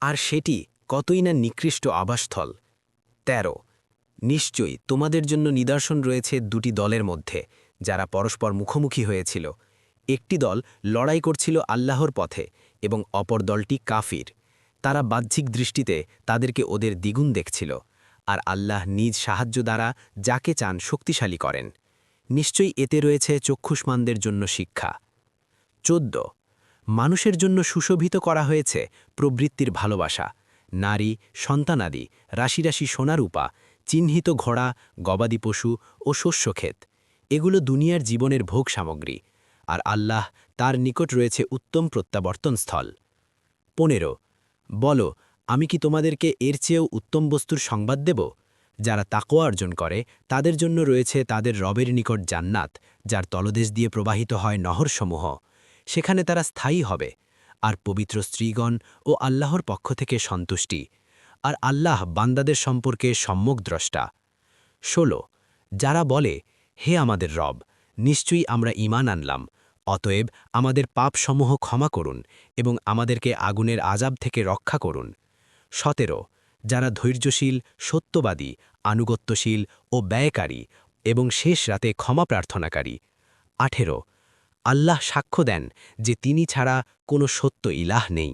আর সেটি কতই না নিকৃষ্ট আবাসস্থল। ১৩ নিশ্চয়ই তোমাদের জন্য নিদর্শন রয়েছে দুটি দলের মধ্যে, যারা পরস্পর মুখোমুখি হয়েছিল। একটি দল লড়াই করছিল আল্লাহর পথে এবং অপর দলটি কাফির। তারা বাহ্যিক দৃষ্টিতে তাদেরকে ওদের দ্বিগুণ দেখছিল, আর আল্লাহ নিজ সাহায্য দ্বারা যাকে চান শক্তিশালী করেন। নিশ্চয়ই এতে রয়েছে চক্ষুষ্মানদের জন্য শিক্ষা। ১৪ মানুষের জন্য সুশোভিত করা হয়েছে প্রবৃত্তির ভালোবাসা, নারী, সন্তানাদি, রাশি রাশি সোনারূপা, চিহ্নিত ঘোড়া, গবাদি পশু ও শস্যক্ষেত। এগুলো দুনিয়ার জীবনের ভোগ সামগ্রী, আর আল্লাহ তার নিকট রয়েছে উত্তম প্রত্যাবর্তনস্থল। ১৫ বলো, আমি কি তোমাদেরকে এর চেয়েও উত্তম বস্তুর সংবাদ দেব? যারা তাকওয়া অর্জন করে তাদের জন্য রয়েছে তাদের রবের নিকট জান্নাত, যার তলদেশ দিয়ে প্রবাহিত হয় নহরসমূহ। সেখানে তারা স্থায়ী হবে, আর পবিত্র স্ত্রীগণ ও আল্লাহর পক্ষ থেকে সন্তুষ্টি। আর আল্লাহ বান্দাদের সম্পর্কে সম্যক দ্রষ্টা। ১৬ যারা বলে, হে আমাদের রব, নিশ্চয়ই আমরা ঈমান আনলাম, অতএব আমাদের পাপসমূহ ক্ষমা করুন এবং আমাদেরকে আগুনের আযাব থেকে রক্ষা করুন। ১৭ যারা ধৈর্যশীল, সত্যবাদী, আনুগত্যশীল ও ব্যয়কারী এবং শেষ রাতে ক্ষমা প্রার্থনাকারী। ১৮ আল্লাহ সাক্ষ্য দেন যে তিনি ছাড়া কোনো সত্য ইলাহ নেই।